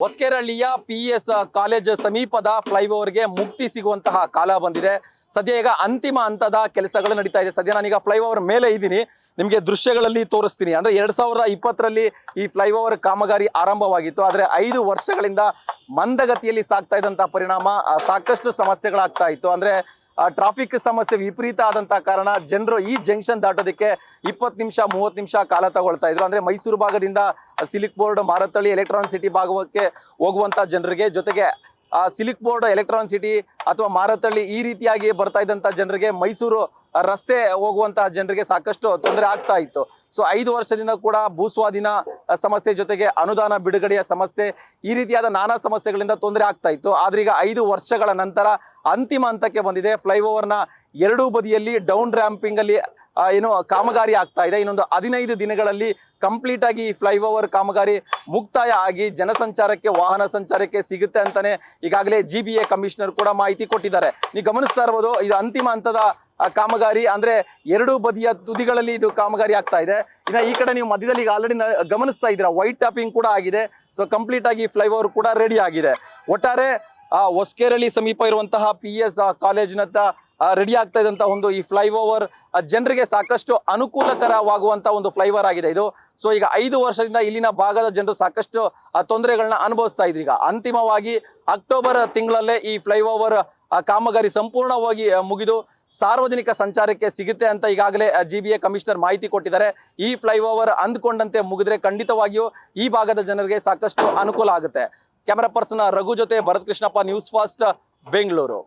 ಹೊಸಕೆರಹಳ್ಳಿಯ PS college ಸಮೀಪದ ಫ್ಲೈಓವರ್ಗೆ ಮುಕ್ತಿ ಸಿಗುವಂತಹ ಕಾಲ ಬಂದಿದೆ. ಸದ್ಯ ಈಗ ಅಂತಿಮ ಹಂತದ ಕೆಲಸಗಳು ನಡೀತಾ ಇದೆ. ಸದ್ಯ ನಾನೀಗ ಫ್ಲೈಓವರ್ ಮೇಲೆ ಇದ್ದೀನಿ, ನಿಮಗೆ ದೃಶ್ಯಗಳಲ್ಲಿ ತೋರಿಸ್ತೀನಿ. ಅಂದ್ರೆ 2020ರಲ್ಲಿ ಈ ಫ್ಲೈಓವರ್ ಕಾಮಗಾರಿ ಆರಂಭವಾಗಿತ್ತು. ಆದರೆ 5 ವರ್ಷಗಳಿಂದ ಮಂದಗತಿಯಲ್ಲಿ ಸಾಗ್ತಾ ಇದ್ದಂತಹ ಪರಿಣಾಮ ಸಾಕಷ್ಟು ಸಮಸ್ಯೆಗಳಾಗ್ತಾ ಇತ್ತು. ಅಂದ್ರೆ ಟ್ರಾಫಿಕ್ ಸಮಸ್ಯೆ ವಿಪರೀತ ಆದಂತಹ ಕಾರಣ ಜನರು ಈ ಜಂಕ್ಷನ್ ದಾಟೋದಕ್ಕೆ 20 ನಿಮಿಷ 30 ನಿಮಿಷ ಕಾಲ ತಗೊಳ್ತಾ ಇದ್ರು. ಅಂದ್ರೆ ಮೈಸೂರು ಭಾಗದಿಂದ silk board, Marathahalli, electronic city ಭಾಗಕ್ಕೆ ಹೋಗುವಂತ ಜನರಿಗೆ, ಜೊತೆಗೆ ಸಿಲಿಕ್ ಬೋರ್ಡ್, ಎಲೆಕ್ಟ್ರಾನಿಕ್ ಸಿಟಿ ಅಥವಾ ಮಾರತಳ್ಳಿ ಈ ರೀತಿಯಾಗಿ ಬರ್ತಾ ಇದ್ದಂತ ಜನರಿಗೆ, ಮೈಸೂರು ರಸ್ತೆ ಹೋಗುವಂತಹ ಜನರಿಗೆ ಸಾಕಷ್ಟು ತೊಂದರೆ ಆಗ್ತಾ ಇತ್ತು. ಸೊ 5 ವರ್ಷದಿಂದ ಕೂಡ ಭೂಸ್ವಾಧೀನ ಸಮಸ್ಯೆ, ಜೊತೆಗೆ ಅನುದಾನ ಬಿಡುಗಡೆಯ ಸಮಸ್ಯೆ, ಈ ರೀತಿಯಾದ ನಾನಾ ಸಮಸ್ಯೆಗಳಿಂದ ತೊಂದರೆ ಆಗ್ತಾ ಇತ್ತು. ಆದ್ರೆ ಈಗ 5 ವರ್ಷಗಳ ನಂತರ ಅಂತಿಮ ಹಂತಕ್ಕೆ ಬಂದಿದೆ. ಫ್ಲೈಓವರ್ನ ಎರಡೂ ಬದಿಯಲ್ಲಿ ಡೌನ್ ರ್ಯಾಂಪಿಂಗ್ ಅಲ್ಲಿ ಏನು ಕಾಮಗಾರಿ ಆಗ್ತಾ ಇದೆ. ಇನ್ನೊಂದು 15 ದಿನಗಳಲ್ಲಿ ಕಂಪ್ಲೀಟ್ ಆಗಿ ಈ ಫ್ಲೈಓವರ್ ಕಾಮಗಾರಿ ಮುಕ್ತಾಯ ಆಗಿ ಜನಸಂಚಾರಕ್ಕೆ, ವಾಹನ ಸಂಚಾರಕ್ಕೆ ಸಿಗುತ್ತೆ ಅಂತಾನೆ ಈಗಾಗಲೇ GBA ಕಮಿಷನರ್ ಕೂಡ ಮಾಹಿತಿ ಕೊಟ್ಟಿದ್ದಾರೆ. ನೀವು ಗಮನಿಸ್ತಾ ಇರಬಹುದು, ಇದು ಅಂತಿಮ ಹಂತದ ಕಾಮಗಾರಿ. ಅಂದ್ರೆ ಎರಡೂ ಬದಿಯ ತುದಿಗಳಲ್ಲಿ ಇದು ಕಾಮಗಾರಿ ಆಗ್ತಾ ಇದೆ. ಇನ್ನು ಈ ಕಡೆ ನೀವು ಮಧ್ಯದಲ್ಲಿ ಈಗ ಆಲ್ರೆಡಿ ಗಮನಿಸ್ತಾ ಇದ್ದೀರಾ, ವೈಟ್ ಟಾಪಿಂಗ್ ಕೂಡ ಆಗಿದೆ. ಸೊ ಕಂಪ್ಲೀಟ್ ಆಗಿ ಫ್ಲೈಓವರ್ ಕೂಡ ರೆಡಿ ಆಗಿದೆ. ಒಟ್ಟಾರೆ ಹೊಸಕೆರಹಳ್ಳಿ ಸಮೀಪ ಇರುವಂತಹ PS ಕಾಲೇಜಿನತ್ತ ರೆಡಿ ಆಗ್ತಾ ಇದ್ದಂತ ಒಂದು ಈ ಫ್ಲೈಓವರ್ ಜನರಿಗೆ ಸಾಕಷ್ಟು ಅನುಕೂಲಕರವಾಗುವಂತ ಒಂದು ಫ್ಲೈಓವರ್ ಆಗಿದೆ ಇದು. ಸೊ ಈಗ 5 ವರ್ಷದಿಂದ ಇಲ್ಲಿನ ಭಾಗದ ಜನರು ಸಾಕಷ್ಟು ತೊಂದರೆಗಳನ್ನ ಅನುಭವಿಸ್ತಾ ಇದ್ರು. ಈಗ ಅಂತಿಮವಾಗಿ ಅಕ್ಟೋಬರ್ ತಿಂಗಳಲ್ಲೇ ಈ ಫ್ಲೈಓವರ್ ಕಾಮಗಾರಿ ಸಂಪೂರ್ಣವಾಗಿ ಮುಗಿದು ಸಾರ್ವಜನಿಕ ಸಂಚಾರಕ್ಕೆ ಸಿಗುತ್ತೆ ಅಂತ ಈಗಾಗಲೇ GBA ಕಮಿಷನರ್ ಮಾಹಿತಿ ಕೊಟ್ಟಿದ್ದಾರೆ. ಈ ಫ್ಲೈಓವರ್ ಅಂದ್ಕೊಂಡಂತೆ ಮುಗಿದ್ರೆ ಖಂಡಿತವಾಗಿಯೂ ಈ ಭಾಗದ ಜನರಿಗೆ ಸಾಕಷ್ಟು ಅನುಕೂಲ ಆಗುತ್ತೆ. ಕ್ಯಾಮರಾ ಪರ್ಸನ್ ರಘು ಜೊತೆ ಭರತ್ ಕೃಷ್ಣಪ್ಪ, ನ್ಯೂಸ್ ಫಾಸ್ಟ್, ಬೆಂಗಳೂರು.